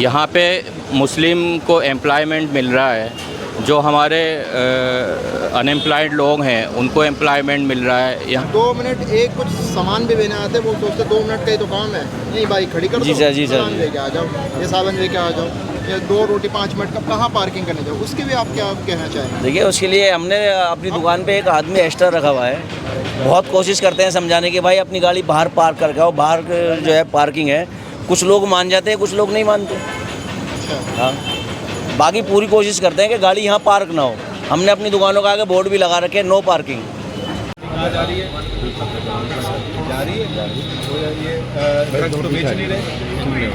यहाँ पे मुस्लिम को एम्प्लॉयमेंट मिल रहा है, जो हमारे अनएम्प्लॉयड लोग हैं उनको एम्प्लॉयमेंट मिल रहा है। यहाँ 2 मिनट एक कुछ सामान भी लेना आते वो सोचते 2 मिनट का ही तो काम है, नहीं बाइक खड़ी कर जी सर, जी सर। सामान लेके आ जाओ, ये सालन लेके आ जाओ, ये 2 रोटी 5 मिनट का कहाँ पार्किंग करने जाओ, उसके भी आप क्या कहना चाहेंगे? देखिए, उसके लिए हमने अपनी दुकान पे एक आदमी एक्स्ट्रा रखा हुआ है। बहुत कोशिश करते हैं समझाने की, भाई अपनी गाड़ी बाहर पार्क करके आओ, बाहर जो है पार्किंग है। कुछ लोग मान जाते हैं, कुछ लोग नहीं मानते। हाँ, बाकी पूरी कोशिश करते हैं कि गाड़ी यहाँ पार्क ना हो। हमने अपनी दुकानों का आगे बोर्ड भी लगा रखे हैं, नो पार्किंग। जा रही है ये ड्रग्स तो बेच नहीं रहे,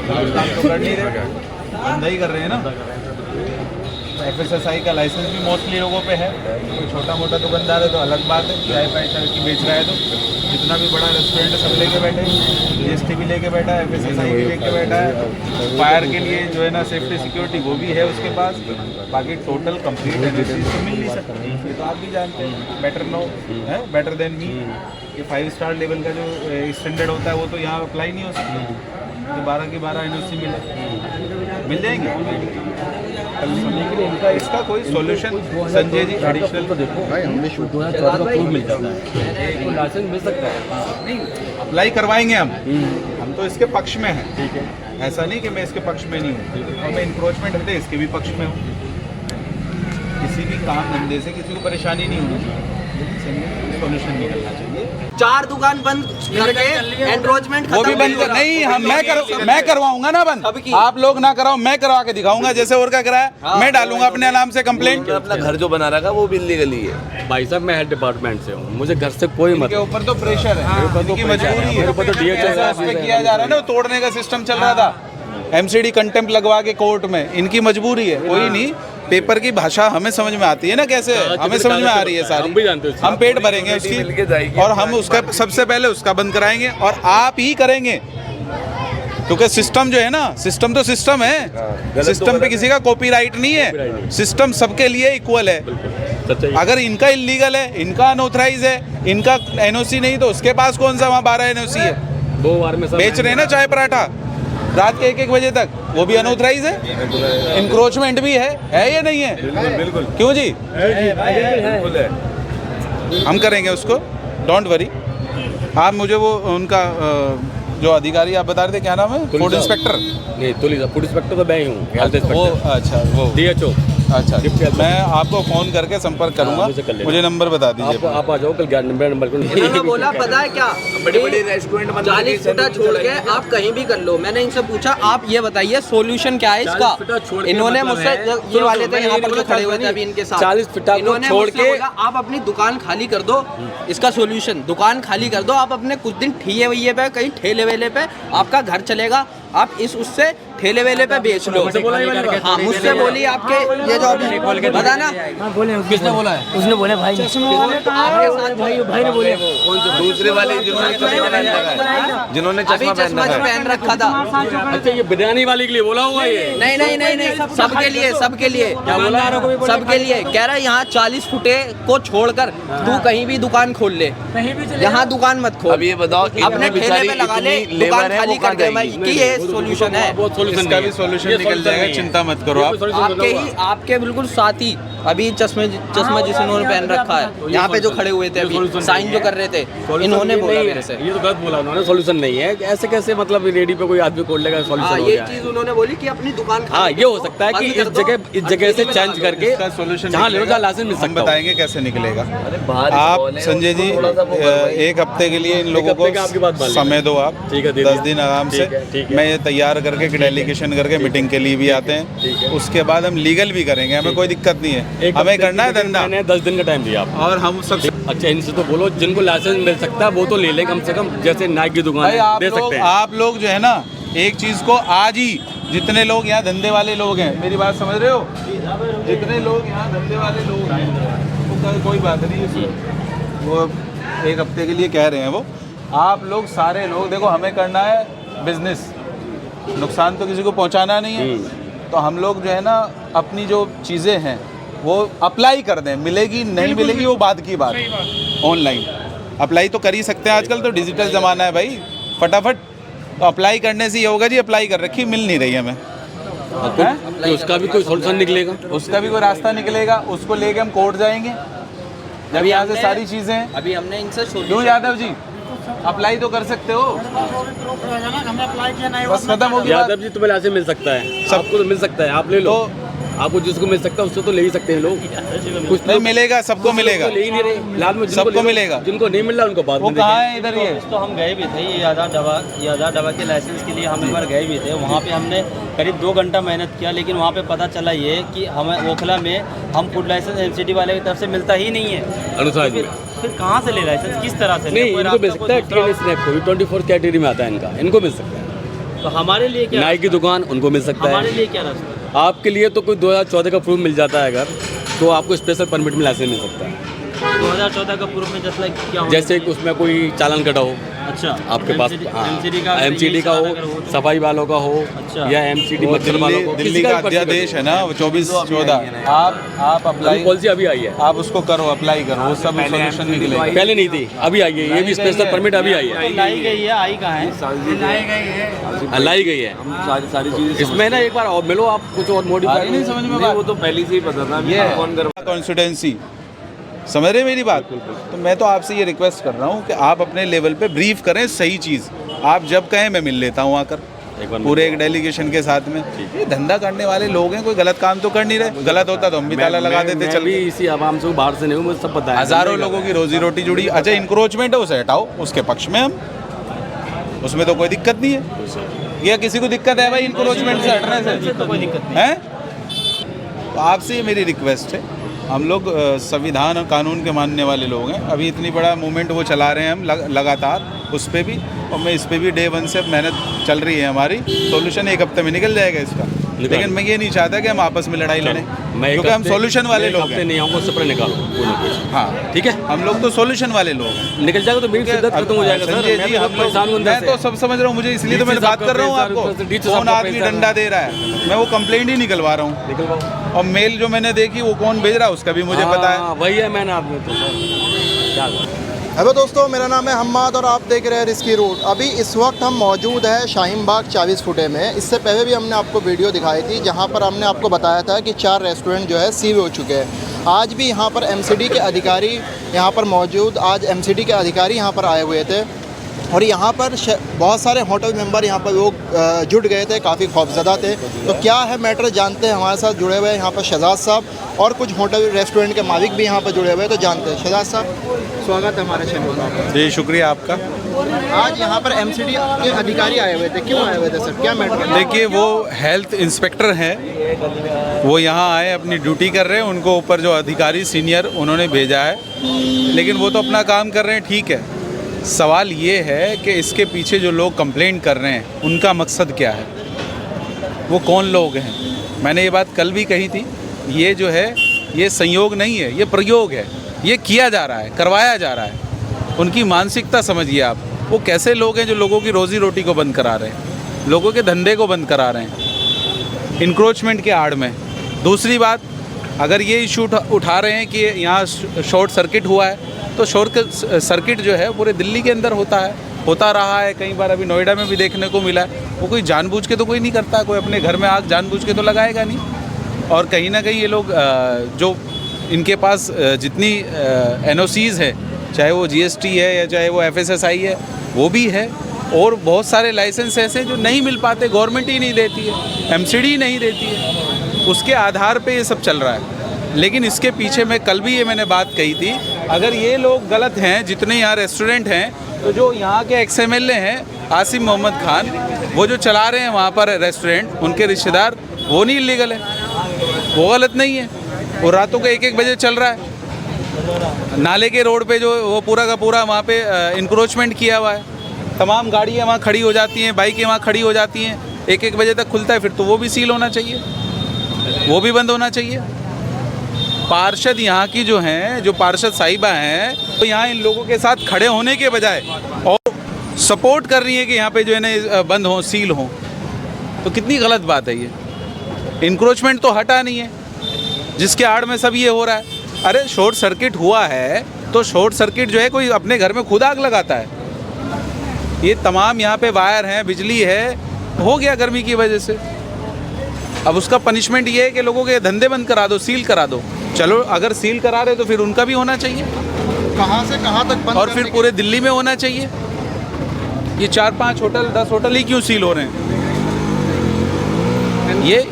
काम तो कर नहीं रहे, धंधा ही कर रहे हैं ना। FSSAI का लाइसेंस भी मोस्टली लोगों पे है। कोई छोटा मोटा दुकानदार है तो अलग बात है, चाय पाई चाय की बेच रहा है। तो जितना भी बड़ा रेस्टोरेंट है सब लेके बैठे हैं, GST भी लेके बैठा है, FSSAI भी लेके बैठा है। फायर के लिए जो है ना सेफ्टी सिक्योरिटी वो भी है उसके पास। बाकी टोटल कंप्लीट एनओसी तो मिल नहीं सकती, ये तो आप भी जानते हैं, बेटर नो है, बेटर देन मी। ये 5 स्टार लेवल का जो स्टैंडर्ड होता है वो तो यहाँ अप्लाई नहीं हो सकता। तो 12 की 12 एनओसी मिल जाएंगे। लेकिन इनका इसका कोई सॉल्यूशन संजय जी एडिशनल तो देखो भाई हमने 2014 का प्रूफ मिल जाता है, लाइसेंस मिल सकता है। नहीं अप्लाई करवाएंगे हम तो इसके पक्ष में हैं। ठीक है, ऐसा नहीं कि मैं इसके पक्ष में नहीं हूँ, और मैं इंक्रोचमेंट हटे इसके भी पक्ष में हूँ। किसी भी काम धंधे से किसी को परेशानी नहीं होनी चाहिए, लेकिन सॉल्यूशन निकलना चाहिए। 4 दुकान बंद करके एनरोचमेंट वो भी बंद कर, नहीं हम मैं करवाऊंगा ना बंद, आप लोग ना कराओ, मैं करवा के दिखाऊंगा। जैसे और क्या कराया मैं डालूंगा अपने नाम से कंप्लेंट। अपना घर जो बना रखा वो भी इल्लीगली है। भाई साहब, मैं हेड डिपार्टमेंट से हूँ, मुझे घर से कोई इनके मतलब ऊपर तो प्रेशर है, इनकी मजबूरी है। ऊपर तो DHL जैसा इस पे किया जा रहा है ना, तोड़ने का सिस्टम चल रहा था, MCD कंटेम्प्ट लगवा के कोर्ट में। इनकी मजबूरी है, कोई नहीं। पेपर की भाषा हमें समझ में आती है ना, कैसे हमें समझ में आ रही है सारी। हम पेट भरेंगे उसकी, और हम उसका सबसे पहले उसका बंद कराएंगे, और आप ही करेंगे। क्योंकि सिस्टम जो है ना, सिस्टम तो सिस्टम है, सिस्टम पे किसी का कॉपीराइट नहीं है। सिस्टम सबके लिए इक्वल है। अगर इनका इलीगल है, इनका अनऑथराइज है, इनका NOC नहीं, तो उसके पास कौन सा वहाँ 12 NOC है? 2 बार में बेच रहे हैं ना चाय पराठा रात के 1-1 बजे तक, वो भी अनऑथराइज है। इंक्रोचमेंट भी है या नहीं है? बिल्कुल। क्यों जी? बिल्कुल है। हम करेंगे उसको, डोंट वरी। आप मुझे वो उनका जो अधिकारी आप बता रहे थे, क्या नाम है? Food inspector? नहीं, फूड इंस्पेक्टर तो मैं ही हूँ, हेल्थ वो इंस्पेक्टर। अच्छा, वो DHO। अच्छा, मैं आपको फोन करके संपर्क करूंगा, मुझे नंबर बता दीजिए। आप आ जाओ कल, नंबर को इन्होंने बोला पता है क्या, बड़े रेस्टोरेंट 40 फुटा छोड़ के आप कहीं भी कर लो। मैंने इनसे पूछा आप ये बताइए सोल्यूशन क्या है इसका। इन्होंने मुझसे, ये वाले थे यहाँ पर जो खड़े हुए थे अभी इनके साथ, 40 फुटा इन्होंने छोड़ मुझसे के बोला आप अपनी दुकान खाली कर दो, इसका सोल्यूशन दुकान खाली कर दो, आप अपने कुछ दिन ठिये वैये पे कहीं ठेले वेले पे आपका घर चलेगा, आप इस उससे ठेले वेले पे बेच लो। हाँ, मुझसे बोली आपके ये जो अभी बताना किसने बोला है? उसने बोले भाई भाई ने बोले दूसरे वाले जिन्होंने अभी चश्मा पहन रखा था। अच्छा, ये बिरयानी वाले के लिए बोला हुआ ये? नहीं, सबके लिए क्या बोला? सबके लिए कह रहा है यहाँ 40 फुटे को छोड़कर तू कहीं भी दुकान खोल ले, यहाँ दुकान मत खोल। अब ये बताओ, अपने ठेले पे लगा ले, दुकान खाली कर दे। कि ये सोल्यूशन है, इसका भी सोल्यूशन निकल जाएगा, चिंता मत करो आप। आपके बिल्कुल साथी अभी चश्मा जिन्होंने पहन रखा है, यहाँ पे जो खड़े हुए थे अभी साइन जो कर रहे थे, इन्होंने बोला मेरे से। ये तो गलत बोला उन्होंने, सोल्यूशन नहीं है। ऐसे कैसे मतलब रेडी पे कोई आदमी खोल लेगा सोल्यूशन? ये चीज उन्होंने बोली कि अपनी दुकान, हाँ ये हो सकता है कि इस जगह से चेंज करके सोल्यूशन जहाँ ले लो, जहाँ लाइसेंस मिल सकता है। बताएंगे कैसे निकलेगा। आप संजय जी 1 हफ्ते के लिए इन लोगों को समय दो, आप 10 दिन आराम से। मैं ये तैयार करके डेलीगेशन करके मीटिंग के लिए भी आते हैं, उसके बाद हम लीगल भी करेंगे, हमें कोई दिक्कत नहीं है, हमें करना है धंधा। मैंने 10 दिन का टाइम दिया आपको, और हम सब अच्छा इनसे तो बोलो जिनको लाइसेंस मिल सकता है वो तो ले लें कम से कम, जैसे नाइक की दुकान दे सकते हैं। आप लोग जो है ना, एक चीज़ को आज ही जितने लोग यहाँ धंधे वाले लोग हैं, मेरी बात समझ रहे हो, जितने लोग यहाँ धंधे वाले लोग हैं, तो कोई बात नहीं है, वो 1 हफ्ते के लिए कह रहे हैं वो। आप लोग सारे लोग देखो, हमें करना है बिजनेस, नुकसान तो किसी को पहुँचाना नहीं है, तो हम लोग जो है ना अपनी जो चीज़ें हैं वो अप्लाई कर दें। मिलेगी नहीं मिलेगी वो बाद की बात, ऑनलाइन अप्लाई तो कर ही सकते हैं, आजकल तो डिजिटल ज़माना है भाई, फटाफट। तो अप्लाई करने से ये होगा जी, अप्लाई कर रखी, मिल नहीं रही हमें, तो उसका भी कोई सोल्यूशन निकलेगा, उसका भी कोई रास्ता निकलेगा, उसको लेके हम कोर्ट जाएंगे जब यहाँ से सारी चीज़ें। अभी हमने इनसे क्यों यादव जी अप्लाई तो कर सकते हो, बस खत्म हो गया। यादव जी तुम्हें लाइसेंस मिल सकता है, सबको तो मिल सकता है, आप ले लो। आपको जिसको मिल सकता है उससे तो ले ही सकते हैं लोग। कुछ नहीं मिलेगा, सबको मिलेगा, ले ही नहीं रहे फिलहाल में, सबको मिलेगा। जिनको नहीं मिल रहा उनको बाद वो में कहाँ है इधर ये? तो हम गए भी थे ये आधार दवा के लाइसेंस के लिए हम एक बार गए भी थे। वहाँ पे हमने करीब 2 घंटा मेहनत किया, लेकिन वहाँ पे पता चला ये कि हमें ओखला में हम फूड लाइसेंस एमसीडी वाले की तरफ से मिलता ही नहीं है। अनुसार फिर कहाँ से ले लाइसेंस, किस तरह से ले? नहीं, कोई इनको मिल रास्ता, सकता है। कोई दूसरा? ट्रेन स्नैप को भी 24 कैटेगरी में आता है इनका, इनको मिल सकता है। तो हमारे लिए क्या, नाई की दुकान उनको मिल सकता हमारे है। लिए क्या रास्ता? आपके लिए तो कोई 2014 का प्रूफ मिल जाता है अगर, तो आपको स्पेशल परमिट में लाइसेंस मिल सकता है। 2014 का प्रूफ में जैसे क्या होना जैसे चाहिए? उसमें कोई चालान कटा हो अच्छा, आपके पास, एमसीडी का हो, अगर हो तो- सफाई वालों का हो, अच्छा। या एमसीडी मच्छर वालों को, दिल्ली किसी का भी पर्ची अध्यादेश कटो। है ना वो 24/14। आप अप्लाई, पॉलिसी अभी आई है, आप उसको करो, अप्लाई करो, वो सब सोल्यूशन निकलेगा। पहले नहीं थी, अभी आई है। ये भी स्पेशल परमिट अभी आई है, लाई गई है, आई कहाँ है? लाई गई है। सारी चीजें इसमें ना एक बार और मिलो, आप कुछ और मॉडिफाई नहीं समझ में बात, वो तो पहले से ही पता था। ये कौन कर कॉन्स्टिट्यूंसी, समझ रहे मेरी बात? तो मैं तो आपसे ये रिक्वेस्ट कर रहा हूँ कि आप अपने लेवल पे ब्रीफ करें सही चीज़। आप जब कहें मैं मिल लेता हूँ आकर पूरे एक डेलीगेशन के साथ में। ये धंधा करने वाले लोग हैं, कोई गलत काम तो कर नहीं रहे। गलत होता तो हम भी ताला लगा देते। चल भी इसी आवाम से बाहर से नहीं हूँ, मुझे सब पता है। हज़ारों लोगों की रोजी रोटी जुड़ी। अच्छा इंक्रोचमेंट है उसे हटाओ, उसके पक्ष में हम, उसमें तो कोई दिक्कत नहीं है। या किसी को दिक्कत है भाई इंक्रोचमेंट से हटने से? तो कोई दिक्कत नहीं हैं? तो आपसे ये मेरी रिक्वेस्ट है, हम लोग संविधान और कानून के मानने वाले लोग हैं। अभी इतनी बड़ा मूवमेंट वो चला रहे हैं हम लगातार, उस पर भी, और मैं इस पर भी डे 1 से मेहनत चल रही है हमारी। सॉल्यूशन 1 हफ्ते में निकल जाएगा इसका, लेकिन मैं ये नहीं चाहता कि हम आपस में लड़ाई लड़ें, क्योंकि हम सॉल्यूशन वाले लोग हैं। नहीं आऊँगा, उससे पहले निकालो। हाँ ठीक है, हम लोग तो सॉल्यूशन वाले लोग हैं। निकल जाएगा तो मेरी शिद्दत खत्म हो जाएगा सर। संजय जी, हम लोग, मैं तो सब समझ रहा हूँ, मुझे इसलिए तो मैं बात कर रहा हूँ आपको। कौन आदमी डंडा दे रहा है, मैं वो कंप्लेंट ही निकलवा रहा हूँ। निकलवाओ। और मेल जो मैंने देखी वो कौन भेज रहा है उसका भी मुझे पता है। वही है मैंने आपने तो क्या हेलो दोस्तों, मेरा नाम है हम्माद और आप देख रहे हैं रिस्की रूट। अभी इस वक्त हम मौजूद है शाहीन बाग 24 फुटे में। इससे पहले भी हमने आपको वीडियो दिखाई थी जहां पर हमने आपको बताया था कि 4 रेस्टोरेंट जो है सील हो चुके हैं। आज भी यहां पर एमसीडी के अधिकारी यहां पर मौजूद, आज एमसीडी के अधिकारी यहां पर आए हुए थे और यहाँ पर बहुत सारे होटल मेंबर यहाँ पर लोग जुट गए थे, काफ़ी खौफजदा थे। तो क्या है मैटर जानते हैं, हमारे साथ जुड़े हुए हैं यहाँ पर शहजाद साहब और कुछ होटल रेस्टोरेंट के मालिक भी यहाँ पर जुड़े हुए हैं, तो जानते हैं। शहजाद साहब, स्वागत है हमारे चैनल में। जी शुक्रिया आपका। आज यहाँ पर एमसीडी के अधिकारी आए हुए थे, क्यों आए हुए थे सर, क्या मैटर? देखिए वो हेल्थ इंस्पेक्टर हैं, वो यहाँ आए अपनी ड्यूटी कर रहे हैं। उनको ऊपर जो अधिकारी सीनियर उन्होंने भेजा है, लेकिन वो तो अपना काम कर रहे हैं, ठीक है। सवाल ये है कि इसके पीछे जो लोग कंप्लेंट कर रहे हैं उनका मकसद क्या है, वो कौन लोग हैं? मैंने ये बात कल भी कही थी। ये जो है ये संयोग नहीं है, ये प्रयोग है, ये किया जा रहा है, करवाया जा रहा है। उनकी मानसिकता समझिए आप, वो कैसे लोग हैं जो लोगों की रोज़ी रोटी को बंद करा रहे हैं, लोगों के धंधे को बंद करा रहे हैं इंक्रोचमेंट के आड़ में। दूसरी बात, अगर ये इशू उठा रहे हैं कि यहाँ शॉर्ट सर्किट हुआ है, तो शॉर्ट सर्किट जो है पूरे दिल्ली के अंदर होता रहा है। कई बार अभी नोएडा में भी देखने को मिला है। वो कोई जानबूझ के तो कोई नहीं करता, कोई अपने घर में आग जानबूझ के तो लगाएगा नहीं। और कहीं ना कहीं ये लोग जो इनके पास जितनी NOCs है, चाहे वो GST है या चाहे वो FSSI है, वो भी है, और बहुत सारे लाइसेंस ऐसे जो नहीं मिल पाते, गवर्नमेंट ही नहीं देती है, MCD नहीं देती है, उसके आधार पे ये सब चल रहा है। लेकिन इसके पीछे मैं कल भी ये मैंने बात कही थी, अगर ये लोग गलत हैं, जितने यहाँ रेस्टोरेंट हैं, तो जो यहाँ के XMLA हैं आसिम मोहम्मद खान, वो जो चला रहे हैं वहाँ पर रेस्टोरेंट, उनके रिश्तेदार, वो नहीं इलीगल है, वो गलत नहीं है। वो रातों को 1-1 बजे चल रहा है। नाले के रोड पे जो वो पूरा का पूरा वहाँ पे इंक्रोचमेंट किया हुआ है। तमाम गाड़ियाँ वहाँ खड़ी हो जाती हैं, बाइकें वहाँ खड़ी हो जाती हैं, 1-1 बजे तक खुलता है। फिर तो वो भी सील होना चाहिए, वो भी बंद होना चाहिए। पार्षद यहाँ की जो हैं, जो पार्षद साहिबा हैं, तो यहाँ इन लोगों के साथ खड़े होने के बजाय और सपोर्ट कर रही है कि यहाँ पे जो है ना बंद हों, सील हों, तो कितनी गलत बात है ये। इंक्रोचमेंट तो हटा नहीं है, जिसके आड़ में सब ये हो रहा है। अरे शॉर्ट सर्किट हुआ है तो शॉर्ट सर्किट जो है कोई अपने घर में खुद आग लगाता है? ये तमाम यहाँ पे वायर हैं, बिजली है, हो गया गर्मी की वजह से। अब उसका पनिशमेंट ये है कि लोगों के धंधे बंद करा दो, सील करा दो। चलो अगर सील करा रहे तो फिर उनका भी होना चाहिए, कहाँ से कहाँ तक बंद और करने फिर पूरे दिल्ली में होना चाहिए। ये 4-5 होटल 10 होटल ही क्यों सील हो रहे हैं?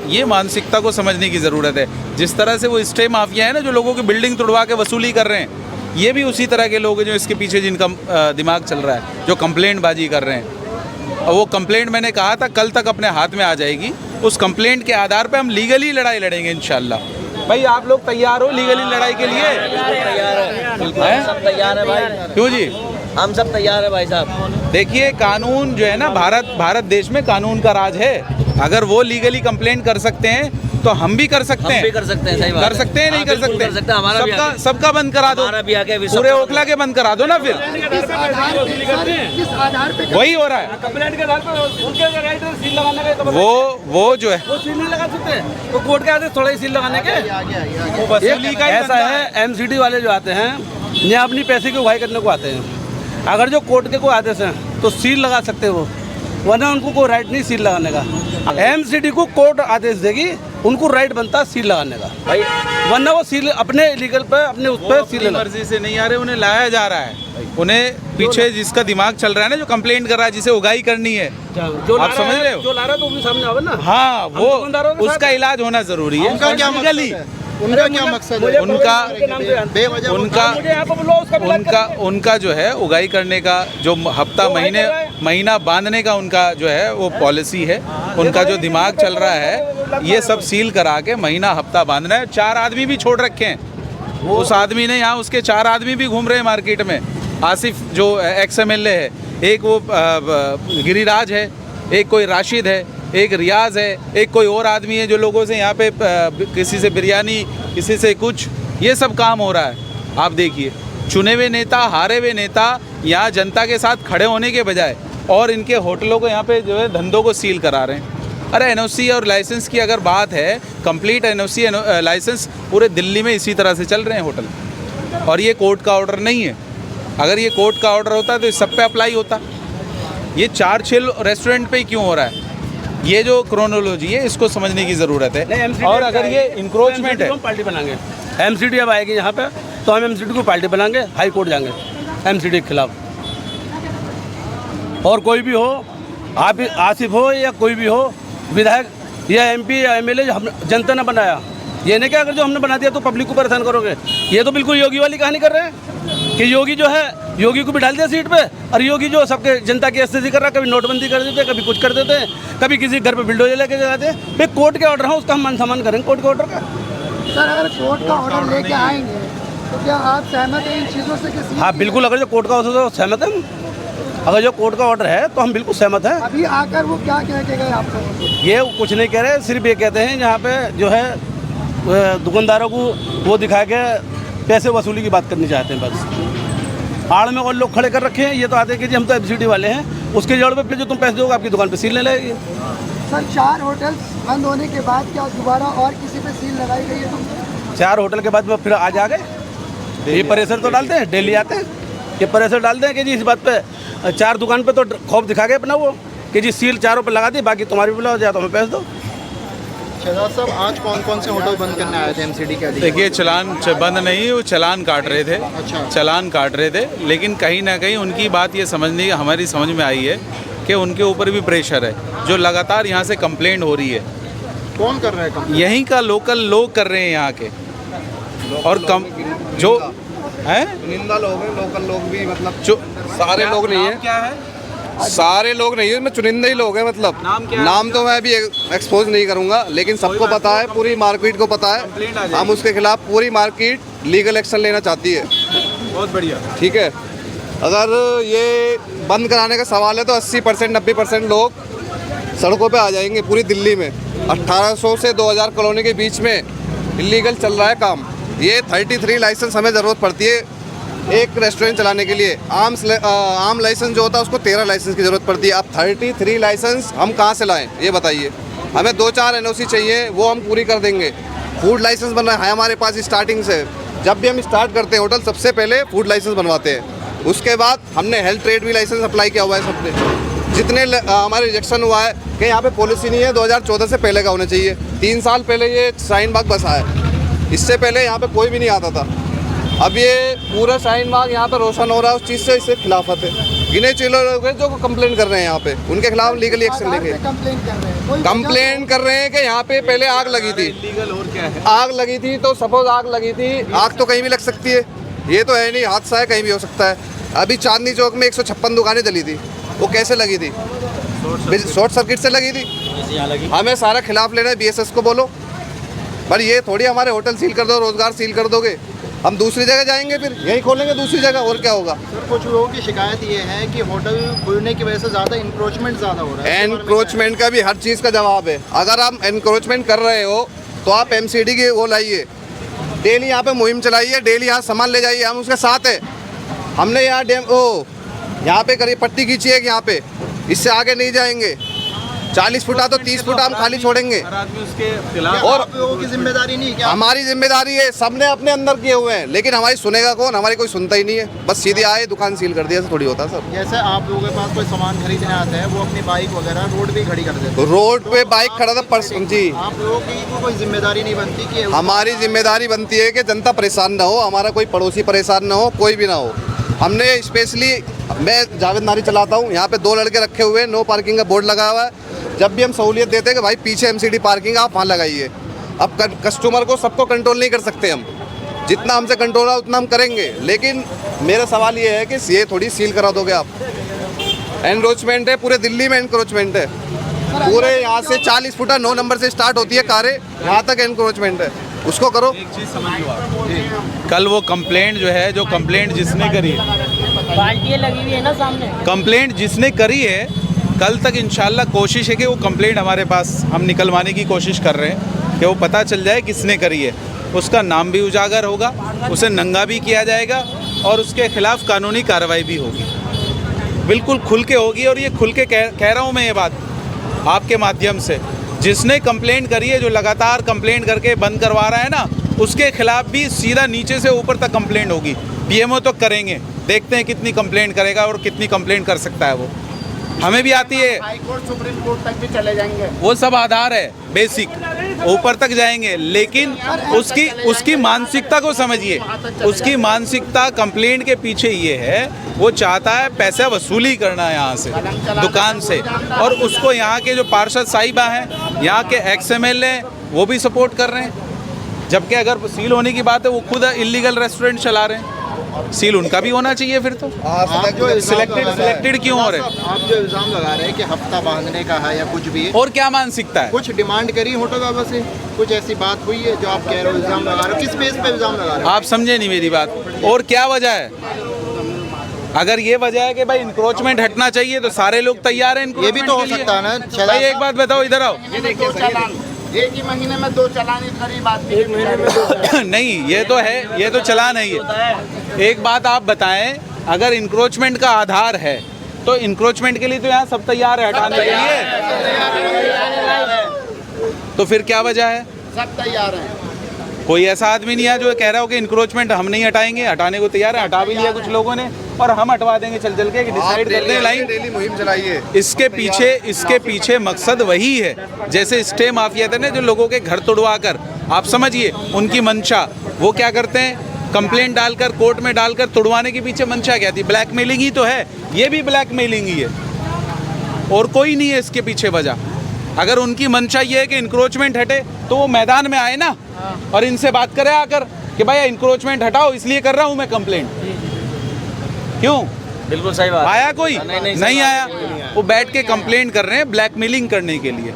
ये मानसिकता को समझने की ज़रूरत है। जिस तरह से वो स्टे माफिया है ना, जो लोगों की बिल्डिंग तोड़वा के वसूली कर रहे हैं, ये भी उसी तरह के लोग हैं जो इसके पीछे जिनका दिमाग चल रहा है, जो कंप्लेंट बाजी कर रहे हैं। और वो कंप्लेंट मैंने कहा था कल तक अपने हाथ में आ जाएगी। उस कंप्लेंट के आधार पे हम लीगली लड़ाई लड़ेंगे इंशाल्लाह। भाई आप लोग तैयार हो लीगली लड़ाई के लिए? तैयार है, सब तैयार है भाई। क्यों जी? हम सब तैयार है भाई साहब। देखिए कानून जो है ना, भारत देश में कानून का राज है। अगर वो लीगली कंप्लेंट कर सकते हैं तो हम भी कर सकते हैं। हम भी कर सकते हैं, सही बात कर सकते हैं, नहीं कर सकते? कर सकते हैं। हमारा सबका बंद करा दो, हमारा भी आके पूरे ओखला के बंद करा दो ना। फिर किस आधार पे वही हो रहा है। कंप्लेंट के आधार पर उनके राइट है सील लगाने के, वो जो है वो सील नहीं लगा सकते, तो कोर्ट के आदेश थोड़ा ही सील लगाने के। वसूली का ही ऐसा बनता है, एमसीडी वाले जो आते हैं ये अपनी पैसे की उगाही करने को आते हैं। अगर जो कोर्ट के कोई आदेश हैं तो सील लगा सकते हो, वरना उनको कोई राइट नहीं सील लगाने का। एमसीडी को कोर्ट आदेश देगी, उनको राइट बनता है सील लगाने का भाई, वरना वो सील अपने लीगल पे अपने उस पर सील मर्जी से नहीं आ रहे, उन्हें लाया जा रहा है। उन्हें पीछे जिसका दिमाग चल रहा है ना, जो कंप्लेंट कर रहा है, जिसे उगाही करनी है, जो आप समझ रहे हो? जो ला रहा है तो भी सामने आवे ना। हाँ, वो दुकानदारों के उसका इलाज होना जरूरी है। उनका क्या मकसद है? उनका क्या मकसद है? उनका जो है उगाही करने का, जो हफ्ता महीना बांधने का उनका जो है वो पॉलिसी है। उनका जो दिमाग चल रहा है, ये सब सील करा के महीना हफ्ता बांधना है। 4 आदमी भी छोड़ रखे हैं। उस आदमी ने यहाँ, उसके 4 आदमी भी घूम रहे हैं मार्केट में। आसिफ जो XMLA है, एक वो गिरिराज है, एक कोई राशिद है, एक रियाज है, एक कोई और आदमी है जो लोगों से यहाँ पे किसी से बिरयानी, किसी से कुछ, ये सब काम हो रहा है। आप देखिए, चुने हुए नेता, हारे हुए नेता यहाँ जनता के साथ खड़े होने के बजाय और इनके होटलों को यहाँ पे जो है धंधों को सील करा रहे हैं। अरे NOC और लाइसेंस की अगर बात है, कंप्लीट NOC लाइसेंस पूरे दिल्ली में इसी तरह से चल रहे हैं होटल, और ये कोर्ट का ऑर्डर नहीं है। अगर ये कोर्ट का ऑर्डर होता तो इस सब पे अप्लाई होता। ये 4-6 रेस्टोरेंट पे ही क्यों हो रहा है? ये जो क्रोनोलॉजी है, इसको समझने की ज़रूरत है। और अगर ये इंक्रोचमेंट है, पार्टी बनाएंगे। एमसीडी अब आएगी यहाँ पे तो हम एमसीडी को पार्टी बनाएंगे, हाई कोर्ट जाएंगे एमसीडी के खिलाफ। और कोई भी हो, आप आसिफ हो या कोई भी हो, विधायक या MP या MLA, हम जनता ने बनाया। ये नहीं कि अगर जो हमने बना दिया तो पब्लिक को परेशान करोगे। ये तो बिल्कुल योगी वाली कहानी कर रहे हैं कि योगी जो है, योगी को बिठा दिया सीट पे, और योगी जो सबके जनता की SSC कर रहा है। कभी नोटबंदी कर देते हैं, कभी कुछ कर देते हैं, कभी किसी घर पे बिल्डोजर लेके जाते हैं। भाई कोर्ट के ऑर्डर है, उसका हम मान सम्मान करेंगे कोर्ट के ऑर्डर का। सर अगर कोर्ट का ऑर्डर लेके आएंगे तो क्या आप सहमत हैं इन चीज़ों से? किसी हाँ बिल्कुल, अगर जो कोर्ट का ऑर्डर है तो सहमत है। अगर जो कोर्ट का ऑर्डर है तो हम बिल्कुल सहमत हैं। अभी आकर वो क्या कह के गए आपको? ये कुछ नहीं कह रहे, सिर्फ ये कहते हैं यहाँ पे जो है दुकानदारों को वो दिखा के पैसे वसूली की बात करनी चाहते हैं बस। आड़ में और लोग खड़े कर रखे हैं। ये तो आते हैं कि जी हम तो एमसीडी वाले हैं, उसके जोड़ पे फिर जो तुम पैसे दोगे आपकी दुकान पे सील नहीं लगेगी। सर 4 होटल बंद होने के बाद क्या दोबारा और किसी पे सील लगाई गई है? तो 4 होटल के बाद में फिर आज आ गए। ये प्रेशर तो डालते हैं, डेली आते हैं, ये प्रेशर डालते हैं कि जी इस बात पे 4 दुकान पे तो खौफ दिखा गए अपना, वो कि जी सील 4 पे लगा दी, बाकी तुम्हारी भी बुलाओ, जाए तो हमें पैसे दो। शहजाद साहब, आज कौन से होटल बंद करने आए थे एमसीडी के? देखिए, चलान बंद नहीं, वो चलान काट रहे थे। अच्छा। चलान काट रहे थे, लेकिन कहीं ना कहीं उनकी बात ये समझनी हमारी समझ में आई है कि उनके ऊपर भी प्रेशर है, जो लगातार यहाँ से कंप्लेंट हो रही है। कौन कर रहा है कंप्लेंट? यहीं का लोकल लोग कर रहे हैं यहाँ के, और जो हैं निंदा लोग हैं, लोकल लोग भी, मतलब जो सारे लोग नहीं है। क्या है? सारे लोग नहीं है, इसमें चुनिंदा ही लोग हैं। मतलब नाम तो मैं अभी एक्सपोज नहीं करूंगा, लेकिन सबको पता है, पूरी मार्केट को पता है। हम उसके खिलाफ पूरी मार्केट लीगल एक्शन लेना चाहती है। बहुत बढ़िया। ठीक है, अगर ये बंद कराने का सवाल है तो 80% 90% लोग सड़कों पे आ जाएंगे पूरी दिल्ली में। 1800 से 2000 कॉलोनी के बीच में इलीगल चल रहा है काम। ये 33 लाइसेंस हमें ज़रूरत पड़ती है एक रेस्टोरेंट चलाने के लिए। आम लाइसेंस जो होता है उसको 13 लाइसेंस की ज़रूरत पड़ती है। अब 33 लाइसेंस हम कहाँ से लाएं, ये बताइए। हमें 2-4 NOC चाहिए, वो हम पूरी कर देंगे। फूड लाइसेंस बनना है हमारे पास स्टार्टिंग से। जब भी हम स्टार्ट करते हैं होटल, सबसे पहले फूड लाइसेंस बनवाते हैं। उसके बाद हमने हेल्थ ट्रेड भी लाइसेंस अप्लाई किया हुआ है सबने। जितने हमारे रिजेक्शन हुआ है कि यहाँ पे पॉलिसी नहीं है, 2014 से पहले का होना चाहिए। 3 साल पहले ये शाहीन बाग बसा है, इससे पहले यहाँ पे कोई भी नहीं आता था। अब ये पूरा शाहीन बाग यहाँ पे रोशन हो रहा है उस चीज़ से, इससे खिलाफत है। गिने चुने लोग हैं जो कंप्लेंट कर रहे हैं यहाँ पे, उनके खिलाफ लीगली एक्शन लेंगे। कंप्लेंट कर रहे हैं कि यहाँ पे पहले आग लगी थी। और क्या है? आग लगी थी तो सपोज आग लगी थी, आग तो कहीं भी लग सकती है, ये तो है नहीं, हादसा है, कहीं भी हो सकता है। अभी चांदनी चौक में 156 दुकानें जली थी, वो कैसे लगी थी? शॉर्ट सर्किट से लगी थी। हमें सारा खिलाफ लेना है, BSS को बोलो। पर ये थोड़ी हमारे होटल सील कर दो, रोजगार सील कर दोगे, हम दूसरी जगह जाएंगे, फिर यही खोलेंगे दूसरी जगह, और क्या होगा? सर कुछ लोगों की शिकायत ये है कि होटल खुलने की वजह से ज़्यादा इंक्रोचमेंट ज़्यादा हो रहा है। एनक्रोचमेंट का भी हर चीज़ का जवाब है। अगर आप एनक्रोचमेंट कर रहे हो तो आप MCD की वो लाइए, डेली यहाँ पे मुहिम चलाइए, डेली यहाँ सामान ले जाइए, हम उसके साथ है। हमने यहाँ पे करीब पट्टी खींची है कि यहाँ पे इससे आगे नहीं जाएंगे। 40 फुटा तो 30 फुटा हम खाली छोड़ेंगे। और आप लोगों की जिम्मेदारी नहीं क्या? हमारी जिम्मेदारी है, सबने अपने अंदर किए हुए हैं, लेकिन हमारी सुनेगा कौन? हमारी कोई सुनता ही नहीं है। बस सीधे आए दुकान सील कर दिया, ऐसा थोड़ी होता सर। जैसे आप लोगों के पास कोई सामान खरीदने आता है, वो अपनी बाइक वगैरह रोड पे खड़ी कर देते हैं। रोड पे बाइक खड़ा था परसों जी। आप लोगों की कोई जिम्मेदारी नहीं बनती कि हमारी जिम्मेदारी बनती है कि जनता परेशान ना हो, हमारा कोई पड़ोसी परेशान ना हो, कोई भी ना हो। हमने स्पेशली, मैं जावेद नारी चलाता हूँ, यहाँ पे 2 लड़के रखे हुए हैं, नो पार्किंग का बोर्ड लगा हुआ है। जब भी हम सहूलियत देते हैं कि भाई पीछे MCD पार्किंग आप वहाँ लगाइए। अब कस्टमर को सबको कंट्रोल नहीं कर सकते हम, जितना हमसे कंट्रोल है उतना हम करेंगे, लेकिन मेरा सवाल ये है कि ये थोड़ी सील करा दोगे आप। एनक्रोचमेंट है, पूरे दिल्ली में एनक्रोचमेंट है, पूरे यहाँ से 40 फुटा 9 नंबर से स्टार्ट होती है कारें, यहाँ तक एनक्रोचमेंट है, उसको करो। एक चीज़ समझ लो आप, कल वो कंप्लेंट जो है, जो कंप्लेंट जिसने करी है, बाल्टियाँ लगी हुई है ना सामने, कंप्लेंट जिसने करी है, कल तक इंशाल्लाह कोशिश है कि वो कंप्लेंट हमारे पास हम निकलवाने की कोशिश कर रहे हैं कि वो पता चल जाए किसने करी है, उसका नाम भी उजागर होगा, उसे नंगा भी किया जाएगा और उसके खिलाफ कानूनी कार्रवाई भी होगी, बिल्कुल खुल के होगी। और ये खुल के कह रहा हूँ मैं ये बात आपके माध्यम से, जिसने कंप्लेंट करी है, जो लगातार कंप्लेंट करके बंद करवा रहा है ना, उसके खिलाफ भी सीधा नीचे से ऊपर तक कंप्लेंट होगी। PMO तो करेंगे, देखते हैं कितनी कंप्लेंट करेगा और कितनी कंप्लेंट कर सकता है वो, हमें भी आती है। हाई कोर्ट सुप्रीम कोर्ट तक भी चले जाएंगे, वो सब आधार है, बेसिक ऊपर तक जाएंगे, लेकिन उसकी मानसिकता को समझिए। उसकी मानसिकता कंप्लेंट के पीछे ये है, वो चाहता है पैसा वसूली करना है यहाँ से, दुकान से, और उसको यहाँ के जो पार्षद साहिबा हैं, यहाँ के XML हैं, वो भी सपोर्ट कर रहे हैं। जबकि अगर सील होने की बात है, वो खुद इलीगल रेस्टोरेंट चला रहे हैं, सील उनका भी होना चाहिए फिर तो। सिलेक्टेड क्यों हो रहे हैं? आप जो इल्ज़ाम लगा रहे हैं कि हफ्ता बांधने का है या कुछ भी है, और क्या मानसिकता है? कुछ डिमांड करी होटल वालों से, कुछ ऐसी बात हुई है जो आप कह रहे हो इल्ज़ाम लगा रहे हो, किस बेस पे इल्ज़ाम लगा रहे हो? आप समझे नहीं मेरी बात। और क्या वजह है? अगर ये वजह है कि भाई इंक्रोचमेट हटना चाहिए तो सारे लोग तैयार हैं। ये भी तो हो सकता है ना। भाई एक बात बताओ, इधर आओ। एक ही महीने में 2 चालान करीब आती है। नहीं, ये तो है, ये तो चलान है ये। एक बात आप बताएं, अगर इंक्रोचमेंट का आधार है तो इंक्रोचमेंट के लिए तो यहाँ सब तैयार है हटाने के लिए, तो फिर क्या वजह है? सब तैयार हैं। कोई ऐसा आदमी नहीं है जो कह रहा हो कि इंक्रोचमेंट हम नहीं हटाएंगे, हटाने को तैयार है। हटा भी लिया कुछ लोगों ने, और हम हटवा देंगे चल चल के, डिसाइड कर दें लाइन। डेली मुहिम चलाइए। इसके पीछे मकसद वही है, जैसे स्टे माफिया थे ना, जो लोगों के घर तोड़वा कर, आप समझिए उनकी मंशा, वो क्या करते हैं, कंप्लेंट डालकर कोर्ट में डालकर तोड़वाने के पीछे मंशा क्या थी? ब्लैकमेलिंग ही तो है, ये भी ब्लैकमेलिंग ही है, और कोई नहीं है इसके पीछे वजह। अगर उनकी मंशा ये है कि इंक्रोचमेंट हटे तो वो मैदान में आए ना, और इनसे बात करें आकर कि भाई इंक्रोचमेंट हटाओ, इसलिए कर रहा हूँ मैं कंप्लेंट। क्यों? बिल्कुल सही बात। आया कोई? नहीं आया। वो बैठ के कंप्लेंट कर रहे हैं ब्लैकमेलिंग करने के लिए,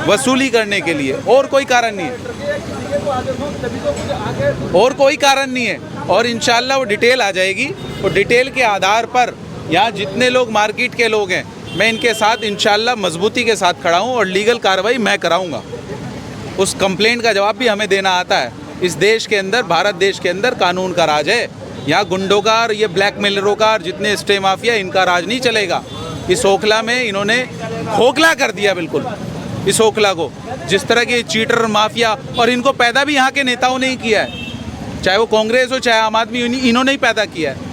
वसूली करने के लिए, और कोई कारण नहीं है, और कोई कारण नहीं है। और इंशाल्लाह वो डिटेल आ जाएगी, वो डिटेल के आधार पर यहाँ जितने लोग मार्केट के लोग हैं, मैं इनके साथ इंशाल्लाह मजबूती के साथ खड़ा हूँ और लीगल कार्रवाई मैं कराऊँगा। उस कंप्लेंट का जवाब भी हमें देना आता है। इस देश के अंदर, भारत देश के अंदर कानून का राज है। यहाँ गुंडों का और ये ब्लैकमेलरों का और जितने स्टे माफिया, इनका राज नहीं चलेगा। इस ओखला में इन्होंने खोखला कर दिया बिल्कुल इस ओखला को, जिस तरह के चीटर माफिया, और इनको पैदा भी यहाँ के नेताओं ने ही किया है, चाहे वो कांग्रेस हो चाहे आम आदमी, इन्होंने ही पैदा किया है।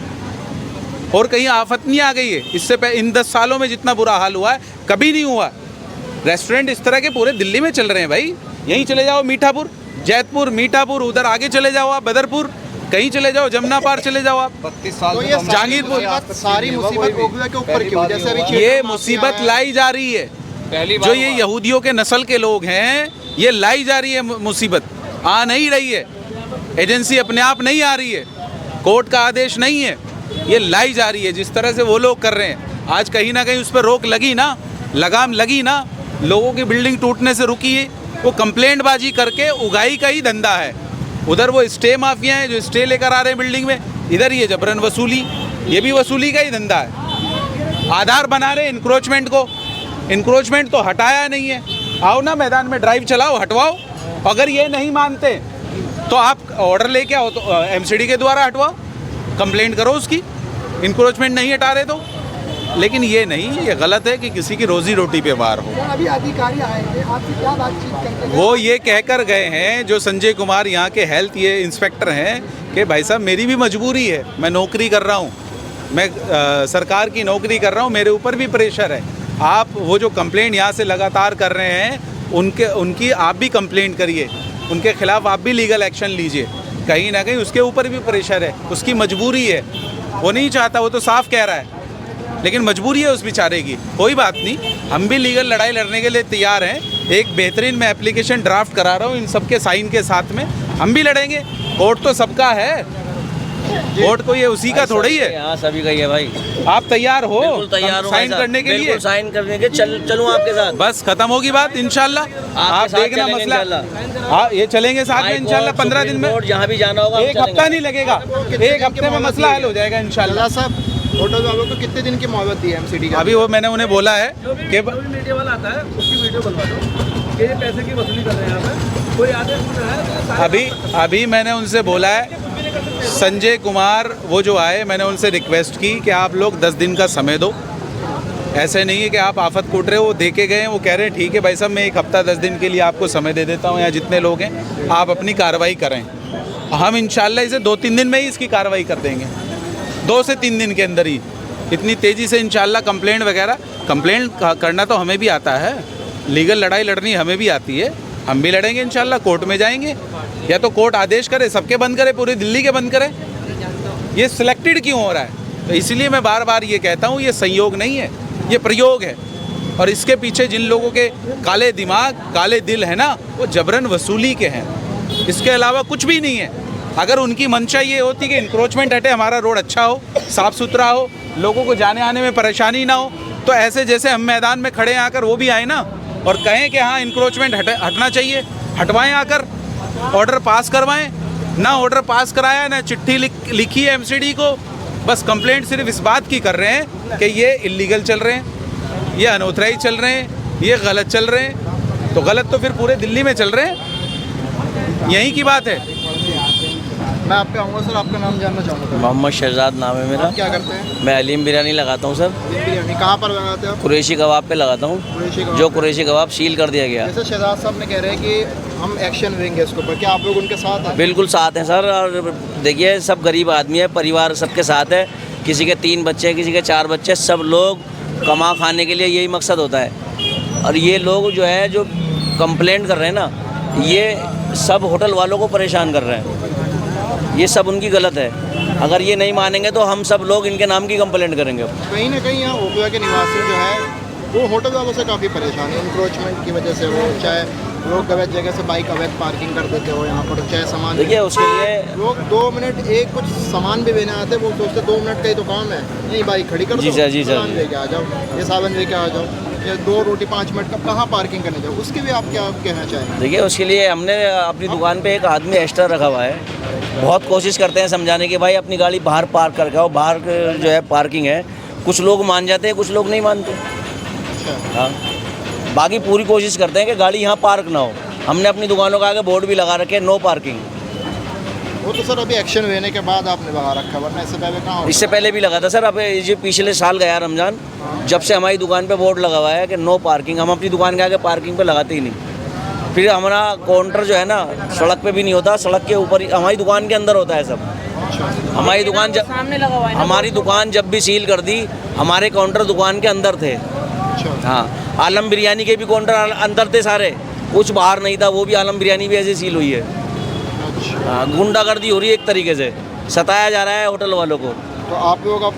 और कहीं आफत नहीं आ गई है इससे इन 10 सालों में जितना बुरा हाल हुआ है कभी नहीं हुआ। रेस्टोरेंट इस तरह के पूरे दिल्ली में चल रहे हैं भाई। यहीं चले जाओ, मीठापुर, जैतपुर, मीठापुर, उधर आगे चले जाओ आप, बदरपुर, कहीं चले जाओ, जमुना पार चले जाओ आप, 32 साल तो ये जहांगीरपुर। सारी मुसीबत ओखला के ऊपर क्यों? जैसे अभी ये मुसीबत लाई जा रही है, जो ये यहूदियों के नस्ल के लोग हैं, ये लाई जा रही है मुसीबत, आ नहीं रही है। एजेंसी अपने आप नहीं आ रही है, कोर्ट का आदेश नहीं है, ये लाई जा रही है। जिस तरह से वो लोग कर रहे हैं, आज कहीं ना कहीं उस पर रोक लगी ना, लगाम लगी ना, लोगों की बिल्डिंग टूटने से रुकी है। वो कंप्लेंट बाजी करके उगाई का ही धंधा है। उधर वो स्टे माफिया हैं जो स्टे लेकर आ रहे हैं बिल्डिंग में, इधर ये जबरन वसूली, ये भी वसूली का ही धंधा है। आधार बना रहे इंक्रोचमेंट को, इंक्रोचमेंट तो हटाया नहीं है। आओ ना मैदान में ड्राइव चलाओ, हटवाओ। अगर ये नहीं मानते तो आप ऑर्डर लेके आओ, तो एमसीडी के द्वारा हटवाओ, कंप्लेंट करो उसकी, इंक्रोचमेंट नहीं हटा रहे तो। लेकिन ये नहीं, ये गलत है कि किसी की रोजी रोटी पे वार हो। अभी अधिकारी आए थे, आपसे क्या बातचीत करते हैं? वो ये कहकर गए हैं, जो संजय कुमार यहाँ के हेल्थ ये इंस्पेक्टर हैं, कि भाई साहब मेरी भी मजबूरी है, मैं नौकरी कर रहा हूँ, मैं सरकार की नौकरी कर रहा हूँ, मेरे ऊपर भी प्रेशर है। आप वो जो कंप्लेंट यहाँ से लगातार कर रहे हैं उनकी आप भी कंप्लेंट करिए, उनके खिलाफ आप भी लीगल एक्शन लीजिए। कहीं ना कहीं उसके ऊपर भी प्रेशर है, उसकी मजबूरी है, वो नहीं चाहता, वो तो साफ कह रहा है, लेकिन मजबूरी है उस बेचारे की। कोई बात नहीं, हम भी लीगल लड़ाई लड़ने के लिए तैयार हैं। एक बेहतरीन मैं एप्लीकेशन ड्राफ्ट करा रहा हूँ इन सबके साइन के साथ में, हम भी लड़ेंगे। कोर्ट तो सबका है, कोर्ट को ये उसी का थोड़ा ही है। हाँ, सभी का ही है भाई। आप तैयार हो? बिल्कुल तैयार हूं साइन भाई करने के लिए? बिल्कुल साइन करने के चलूँ आपके साथ। बस खत्म होगी बात इंशाल्लाह। आप साथ देखना चलेंगे मसला। इंशाल्लाह। हाँ, ये चलेंगे साथ में इंशाल्लाह 15 दिन में, जहाँ भी जाना होगा एक हफ्ता नहीं लगेगा, एक हफ्ते में मसला हल हो जाएगा इंशाल्लाह। साहब, होटल वालों को कितने दिन की मोहलत दी है एमसीडी का? अभी वो मैंने उन्हें बोला है कि मीडिया वाला आता है उसकी वीडियो बनवा दो कि ये पैसे की वसूली कर रहे हैं यहाँ पे, कोई आदेश है। अभी मैंने उनसे बोला है, संजय कुमार वो जो आए, मैंने उनसे रिक्वेस्ट की कि आप लोग 10 दिन का समय दो। ऐसे नहीं है कि आप आफत कूट रहे हो, वो दे के गए हैं, वो कह रहे हैं ठीक है भाई साहब मैं एक हफ्ता 10 दिन के लिए आपको समय दे देता हूँ, या जितने लोग हैं आप अपनी कार्रवाई करें। हम इंशाल्लाह इसे 2-3 दिन में ही इसकी कार्रवाई कर देंगे, 2 से 3 दिन के अंदर ही। इतनी तेज़ी से इंशाल्लाह कंप्लेंट करना तो हमें भी आता है, लीगल लड़ाई लड़नी हमें भी आती है, हम भी लड़ेंगे इंशाल्लाह, कोर्ट में जाएंगे, या तो कोर्ट आदेश करे सबके बंद करे, पूरी दिल्ली के बंद करे। ये सिलेक्टेड क्यों हो रहा है? तो इसलिए मैं बार बार ये कहता हूँ, ये संयोग नहीं है, ये प्रयोग है। और इसके पीछे जिन लोगों के काले दिमाग काले दिल है ना, वो जबरन वसूली के हैं, इसके अलावा कुछ भी नहीं है। अगर उनकी मंशा ये होती कि इंक्रोचमेंट हटे, हमारा रोड अच्छा हो, साफ़ सुथरा हो, लोगों को जाने आने में परेशानी ना हो, तो ऐसे जैसे हम मैदान में खड़े हैं आकर वो भी आए ना और कहें कि हाँ इंक्रोचमेंट हटना चाहिए, हटवाएं, आकर ऑर्डर पास करवाएं। ना ऑर्डर पास कराया, ना चिट्ठी लिखी है एमसीडी को, बस कंप्लेंट सिर्फ इस बात की कर रहे हैं कि ये इलीगल चल रहे हैं, ये अनऑथराइज चल रहे हैं, ये गलत चल रहे हैं। तो गलत तो फिर पूरे दिल्ली में चल रहे हैं, यही की बात है। मैं आपके आऊँगा सर, आपका नाम जानना चाहूँगा। मोहम्मद शहजाद नाम है मेरा। क्या करते हैं? मैं अलीम बिरयानी लगाता हूँ सर। बिरयानी कहाँ पर लगाते हो? कुरैशी कबाब पे लगाता हूँ, जो कुरैशी कबाब सील कर दिया गया। जैसे शहजाद साहब ने कह रहे हैं कि हम एक्शन लेंगे इसके ऊपर, क्या आप लोग उनके साथ हैं? बिल्कुल साथ हैं सर। और देखिए सब गरीब आदमी है, परिवार सबके साथ है, किसी के 3 बच्चे, किसी के 4 बच्चे, सब लोग कमा खाने के लिए यही मकसद होता है। और ये लोग जो है जो कंप्लेंट कर रहे हैं ना, ये सब होटल वालों को परेशान कर रहे हैं, ये सब उनकी गलत है। अगर ये नहीं मानेंगे तो हम सब लोग इनके नाम की कंप्लेंट करेंगे। कहीं ना कहीं यहाँ ओखला के निवासी जो है वो होटल वालों से काफ़ी परेशान है, इंक्रोचमेंट की वजह से। वो चाहे लोग अवैध जगह से बाइक अवैध पार्किंग कर देते हो यहाँ पर, चाहे सामान, देखिए उसके लिए लोग 2 मिनट एक कुछ सामान भी लेने आते हैं, वो सोचते 2 मिनट का ही तो काम है, यही बाइक खड़ी कर दो, सामान लेके आ जाओ, ये सावन लेके आ जाओ, ये 2 रोटी 5 मिनट का कहाँ पार्किंग करने जाओ। उसके भी आप क्या कहना चाहेंगे? देखिए उसके लिए हमने अपनी दुकान पे एक आदमी एक्स्ट्रा रखा हुआ है। बहुत कोशिश करते हैं समझाने की, भाई अपनी गाड़ी बाहर पार्क करके आओ, बाहर जो है पार्किंग है। कुछ लोग मान जाते हैं, कुछ लोग नहीं मानते। हाँ, बाकी पूरी कोशिश करते हैं कि गाड़ी यहाँ पार्क ना हो। हमने अपनी दुकानों के आगे बोर्ड भी लगा रखे, नो पार्किंग। वो तो सर अभी एक्शन लेने के बाद आपने लगा रखा, वरना इससे पहले कहाँ होता? इससे पहले भी लगा था सर। अब ये पिछले साल गया रमज़ान, जब से हमारी दुकान पे बोर्ड लगा हुआ है कि नो पार्किंग, हम अपनी दुकान के आगे पार्किंग पे लगाते ही नहीं। फिर हमारा काउंटर जो है ना सड़क पे भी नहीं होता, सड़क के ऊपर ही, हमारी दुकान के अंदर होता है सब। हमारी दुकान जब सामने लगा हुआ है ना, हमारी दुकान जब भी सील कर दी, हमारे काउंटर दुकान के अंदर थे। अच्छा। हाँ, आलम बिरयानी के भी काउंटर अंदर थे सारे, कुछ बाहर नहीं था। वो भी आलम बिरयानी भी ऐसे सील हुई है। अच्छा। हाँ, गुंडागर्दी हो रही है एक तरीके से, सताया जा रहा है होटल वालों को। तो आप लोग अब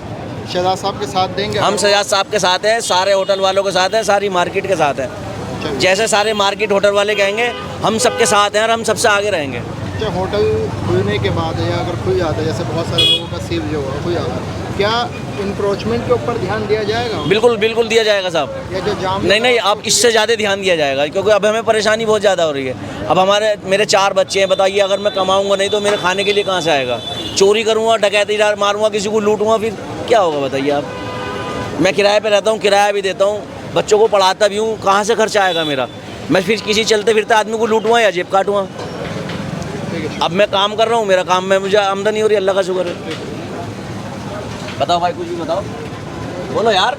शहजाद साहब के साथ देंगे? हम शहजाद साहब के साथ हैं, सारे होटल वालों के साथ हैं, सारी मार्केट के साथ हैं। अच्छा। जैसे सारे मार्केट होटल वाले कहेंगे हम सबके साथ हैं और हम सबसे आगे रहेंगे। अच्छा, होटल खुलने के बाद या अगर खुल जाता है, जैसे बहुत सारे लोगों का सील जो हुआ खुल जाता है, क्या इंक्रोचमेंट के ऊपर ध्यान दिया जाएगा? बिल्कुल बिल्कुल दिया जाएगा साहब। या जो जाम नहीं, अब इससे ज़्यादा ध्यान दिया जाएगा, क्योंकि अब हमें परेशानी बहुत ज़्यादा हो रही है। अब मेरे 4 बच्चे हैं, बताइए अगर मैं कमाऊँगा नहीं तो मेरे खाने के लिए कहाँ से आएगा? चोरी करूँगा, डकैती मारूँगा, किसी को लूटूँगा, फिर क्या होगा बताइए आप? मैं किराए पे रहता हूँ, किराया भी देता हूँ, बच्चों को पढ़ाता भी हूँ, कहाँ से खर्चा आएगा मेरा? मैं फिर किसी चलते फिरते आदमी को लूटूँगा या जेब काटूँगा? अब मैं काम कर रहा हूँ, मेरा काम में मुझे आमदनी हो रही है, अल्लाह का शुक्र है। बताओ भाई, कुछ भी बताओ, बोलो यार।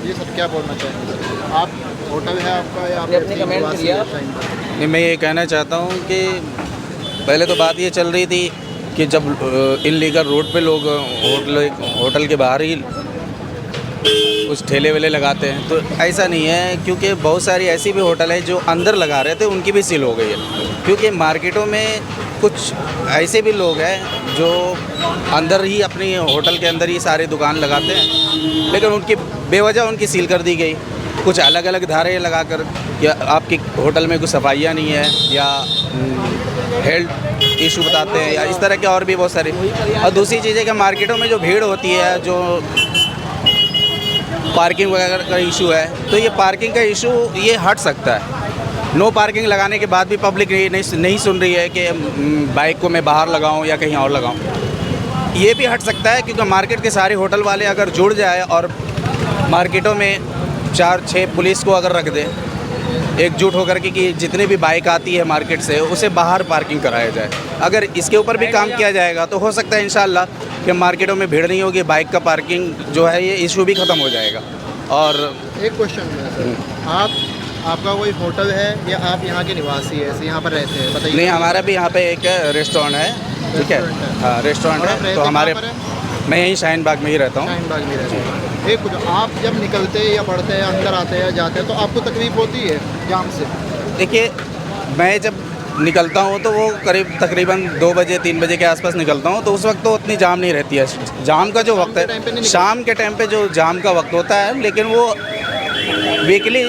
ये सब क्या बोलना चाहेंगे? आप होटल है आपका या आप अपने कमेंट करिए आप। नहीं, मैं ये कहना चाहता हूँ कि पहले तो बात ये चल रही थी कि जब इनलीगल रोड पे लोग होटल के बाहर ही कुछ ठेले वेले लगाते हैं, तो ऐसा नहीं है, क्योंकि बहुत सारी ऐसी भी होटल है जो अंदर लगा रहे थे, उनकी भी सील हो गई है। क्योंकि मार्केटों में कुछ ऐसे भी लोग हैं जो अंदर ही अपनी होटल के अंदर ही सारी दुकान लगाते हैं, लेकिन उनकी बेवजह उनकी सील कर दी गई। कुछ अलग अलग धारे लगाकर, या आपकी होटल में कुछ सफाइयाँ नहीं है, या हेल्थ इशू बताते हैं, या इस तरह के और भी बहुत सारे। और दूसरी चीज़ है कि मार्केटों में जो भीड़ होती है, जो पार्किंग वगैरह का इशू है, तो ये पार्किंग का इशू ये हट सकता है। नो पार्किंग लगाने के बाद भी पब्लिक नहीं सुन रही है कि बाइक को मैं बाहर लगाऊं या कहीं और लगाऊं। ये भी हट सकता है, क्योंकि मार्केट के सारे होटल वाले अगर जुड़ जाए और मार्केटों में 4-6 पुलिस को अगर रख दे एकजुट होकर के, कि जितने भी बाइक आती है मार्केट से उसे बाहर पार्किंग कराया जाए। अगर इसके ऊपर भी काम किया जाएगा तो हो सकता है इंशाल्लाह कि मार्केटों में भीड़ नहीं होगी, बाइक का पार्किंग जो है ये इशू भी ख़त्म हो जाएगा। और एक क्वेश्चन है, आपका कोई होटल है या आप यहाँ के निवासी है, यहाँ पर रहते हैं? बताइए। नहीं, हमारा भी यहाँ पे एक रेस्टोरेंट है, ठीक है। हाँ, रेस्टोरेंट है। तो हमारे मैं यहीं शाहीन बाग में ही रहता हूँ। शाहीन बाग में रहते हैं। एक कुछ आप जब निकलते हैं या पढ़ते हैं, अंदर आते हैं या जाते हैं, तो आपको तकलीफ होती है जाम से? देखिए, मैं जब निकलता हूँ तो वो तकरीबन 2 बजे 3 बजे के आसपास निकलता हूँ, तो उस वक्त तो उतनी जाम नहीं रहती है। जाम का जो वक्त है, शाम के टाइम पे जो जाम का वक्त होता है, लेकिन वो वीकली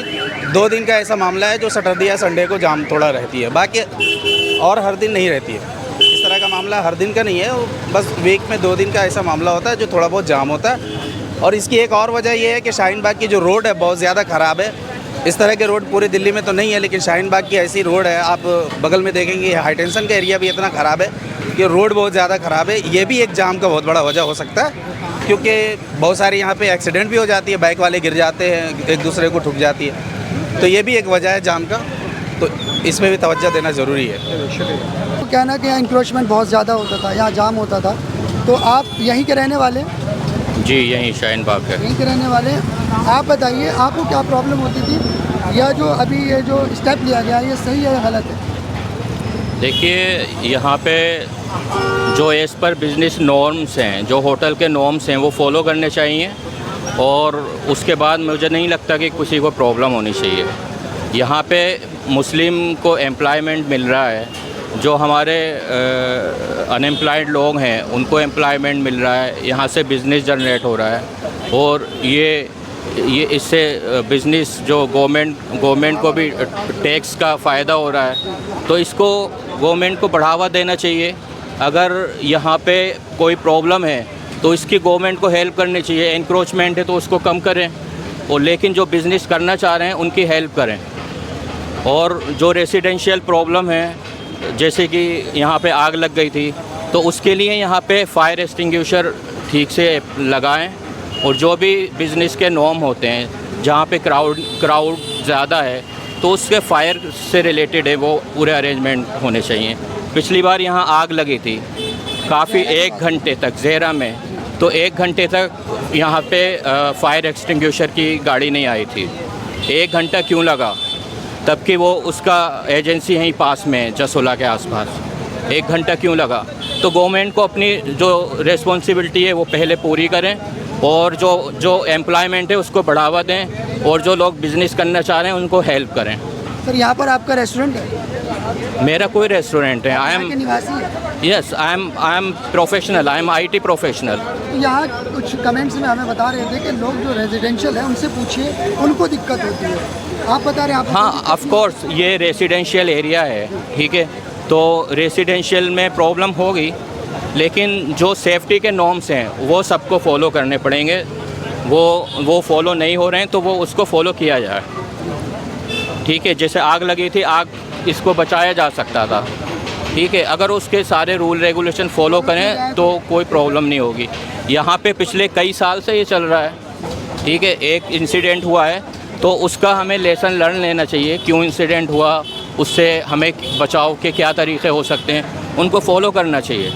2 दिन का ऐसा मामला है जो सैटरडे या संडे को जाम थोड़ा रहती है, बाकी और हर दिन नहीं रहती है। इस तरह का मामला हर दिन का नहीं है, बस वीक में 2 दिन का ऐसा मामला होता है जो थोड़ा बहुत जाम होता है। और इसकी एक और वजह ये है कि शाहीन बाग की जो रोड है बहुत ज़्यादा ख़राब है। इस तरह के रोड पूरे दिल्ली में तो नहीं है, लेकिन शाहीन बाग की ऐसी रोड है, आप बगल में देखेंगे हाई टेंशन का एरिया भी इतना ख़राब है कि रोड बहुत ज़्यादा ख़राब है। ये भी एक जाम का बहुत बड़ा वजह हो सकता है, क्योंकि बहुत सारे यहाँ पे एक्सीडेंट भी हो जाती है, बाइक वाले गिर जाते हैं, एक दूसरे को ठुक जाती है, तो ये भी एक वजह है जाम का, तो इसमें भी तवज्जो देना ज़रूरी है। तो कहना कि यहाँ इंक्रोचमेंट बहुत ज़्यादा होता था, यहाँ जाम होता था, तो आप यहीं के रहने वाले? जी, यहीं शाहीन बाग है। यहीं के रहने वाले। आप बताइए, आपको क्या प्रॉब्लम होती थी, या जो अभी ये जो स्टेप लिया गया ये सही है या गलत है? देखिए, यहाँ पे जो एज़ पर बिज़नेस नॉर्म्स हैं, जो होटल के नॉर्म्स हैं, वो फॉलो करने चाहिए, और उसके बाद मुझे नहीं लगता कि किसी को प्रॉब्लम होनी चाहिए। यहाँ पे मुस्लिम को एम्प्लॉयमेंट मिल रहा है, जो हमारे अनएम्प्लॉयड लोग हैं उनको एम्प्लॉयमेंट मिल रहा है, यहाँ से बिज़नेस जनरेट हो रहा है, और ये इससे बिज़नेस जो गवर्नमेंट को भी टैक्स का फ़ायदा हो रहा है, तो इसको गवर्नमेंट को बढ़ावा देना चाहिए। अगर यहाँ पे कोई प्रॉब्लम है तो इसकी गवर्नमेंट को हेल्प करनी चाहिए। एनक्रोचमेंट है तो उसको कम करें, और लेकिन जो बिज़नेस करना चाह रहे हैं उनकी हेल्प करें। और जो रेसिडेंशियल प्रॉब्लम है, जैसे कि यहाँ पे आग लग गई थी, तो उसके लिए यहाँ पे फायर एक्सटिंग्विशर ठीक से लगाएं, और जो भी बिज़नेस के नॉर्म होते हैं, जहाँ पे क्राउड ज़्यादा है तो उसके फायर से रिलेटेड है वो पूरे अरेंजमेंट होने चाहिए। पिछली बार यहाँ आग लगी थी काफ़ी 1 घंटे तक ज़ेहरा में, तो 1 घंटे तक यहाँ पे फायर एक्सटिंग्विशर की गाड़ी नहीं आई थी। 1 घंटा क्यों लगा? तब कि वो उसका एजेंसी यहीं पास में है, जसोला के आसपास। 1 घंटा क्यों लगा? तो गवर्नमेंट को अपनी जो रिस्पॉन्सिबिलिटी है वो पहले पूरी करें और जो एम्प्लॉयमेंट है उसको बढ़ावा दें और जो लोग बिज़नेस करना चाह रहे हैं उनको हेल्प करें। सर यहाँ पर आपका रेस्टोरेंट है? मेरा कोई रेस्टोरेंट है। आई यहाँ के एम निवासी हैं? Yes, I am professional, I am IT professional. तो यहाँ कुछ कमेंट्स में हमें बता रहे थे कि लोग जो रेजिडेंशियल है उनसे पूछिए, उनको दिक्कत होती है। आप बता रहे हैं आप? हाँ, ऑफ कोर्स ये रेसिडेंशियल एरिया है, ठीक है, तो रेसिडेंशियल में प्रॉब्लम होगी, लेकिन जो सेफ्टी के नॉर्म्स हैं वो सबको फॉलो करने पड़ेंगे। वो फॉलो नहीं हो रहे हैं तो वो उसको फॉलो किया जाए, ठीक है। जैसे आग लगी थी, आग इसको बचाया जा सकता था, ठीक है। अगर उसके सारे रूल रेगुलेशन फॉलो करें तो कोई प्रॉब्लम नहीं होगी। यहाँ पे पिछले कई साल से ये चल रहा है, ठीक है। एक इंसिडेंट हुआ है तो उसका हमें लेसन लर्न लेना चाहिए, क्यों इंसिडेंट हुआ, उससे हमें बचाव के क्या तरीके हो सकते हैं, उनको फॉलो करना चाहिए।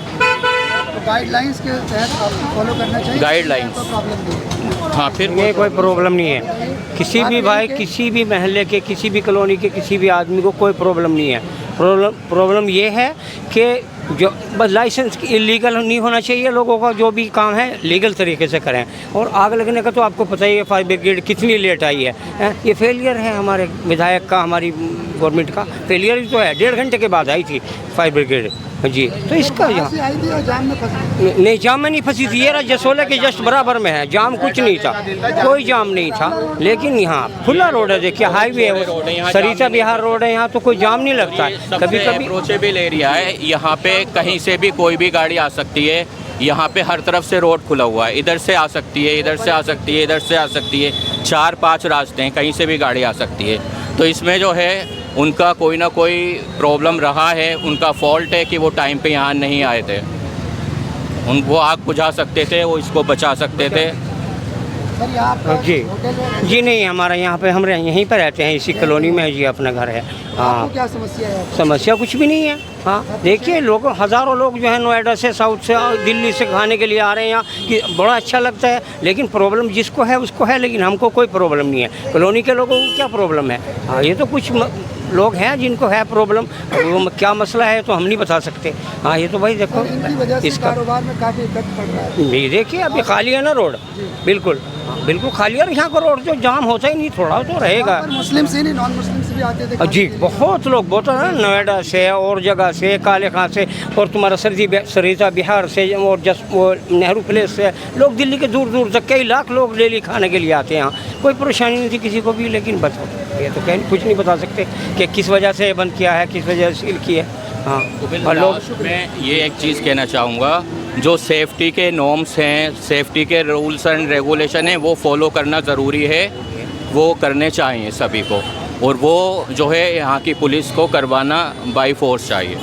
गाइडलाइंस के तहत आपको फॉलो करना चाहिए। गाइडलाइंस, प्रॉब्लम नहीं है। हाँ, फिर ये कोई प्रॉब्लम नहीं है। किसी भी भाई, किसी भी महल्ले के, किसी भी कॉलोनी के किसी भी आदमी को कोई प्रॉब्लम नहीं है। प्रॉब्लम ये है कि जो बस लाइसेंस इलीगल नहीं होना चाहिए, लोगों का जो भी काम है लीगल तरीके से करें। और आग लगने का तो आपको पता ही है, फायर ब्रिगेड कितनी लेट आई है। ये फेलियर है हमारे विधायक का, हमारी गवर्नमेंट का फेलियर तो है। 1.5 घंटे के बाद आई थी फायर ब्रिगेड जी। तो इसका आई थी और जाम में फंसी? नहीं, जाम में नहीं फंसी थी, ये जसोले के जस्ट बराबर में है, जाम कुछ नहीं था, कोई जाम नहीं था। लेकिन यहाँ खुला रोड है, देखिए हाईवे है, सरिता बिहार रोड है, यहाँ तो कोई जाम नहीं लगता है। कभी कभी अप्रोचेबल एरिया है, यहाँ पे कहीं से भी कोई भी गाड़ी आ सकती है। यहाँ पे हर तरफ से रोड खुला हुआ है, इधर से आ सकती है, इधर से आ सकती है, इधर से आ सकती है, 4-5 रास्ते हैं, कहीं से भी गाड़ी आ सकती है। तो इसमें जो है उनका कोई ना कोई प्रॉब्लम रहा है, उनका फॉल्ट है कि वो टाइम पे यहाँ नहीं आए थे। वो आग बुझा सकते थे, वो इसको बचा सकते थे। सर यहाँ पर जी होटल है? जी नहीं, हमारा यहाँ पे हम यहीं पर रहते हैं, इसी कॉलोनी में जी अपना घर है। हाँ, आपको क्या समस्या है? समस्या कुछ भी नहीं है। हाँ, देखिए लोग, हज़ारों लोग जो है नोएडा से, साउथ से और दिल्ली से खाने के लिए आ रहे हैं यहाँ, कि बड़ा अच्छा लगता है। लेकिन प्रॉब्लम जिसको है उसको है, लेकिन हमको कोई प्रॉब्लम नहीं है। कॉलोनी के लोगों को क्या प्रॉब्लम है? हाँ, ये तो कुछ लोग हैं जिनको है प्रॉब्लम, वो क्या मसला है तो हम नहीं बता सकते। हाँ, ये तो भाई देखो इनकी वजह से इसका कारोबार में काफ़ी इफेक्ट पड़ रहा है। नहीं, देखिए अभी खाली है ना रोड, बिल्कुल बिल्कुल खाली है। यहाँ का रोड जो जाम होता ही नहीं, थोड़ा तो रहेगा। मुस्लिम से नहीं, नॉन मुस्लिम से भी आते थे जी, बहुत लोग, बहुत है, नोएडा से और जगह से, काले खां से, और तुम्हारा सरिता बिहार से, और वो नेहरू प्लेस से लोग, दिल्ली के दूर दूर तक कई लाख लोग डेली खाने के लिए आते हैं यहाँ। कोई परेशानी नहीं थी किसी को भी। लेकिन बस ये तो कहीं कुछ नहीं बता सकते कि किस वजह से बंद किया है, किस वजह से सील किया है। हाँ, और लोग, मैं ये एक चीज़ कहना चाहूँगा, जो सेफ्टी के नॉर्म्स हैं, सेफ्टी के रूल्स एंड रेगुलेशन हैं, वो फॉलो करना ज़रूरी है, वो करने चाहिए सभी को। और वो जो है यहाँ की पुलिस को करवाना बाय फोर्स चाहिए।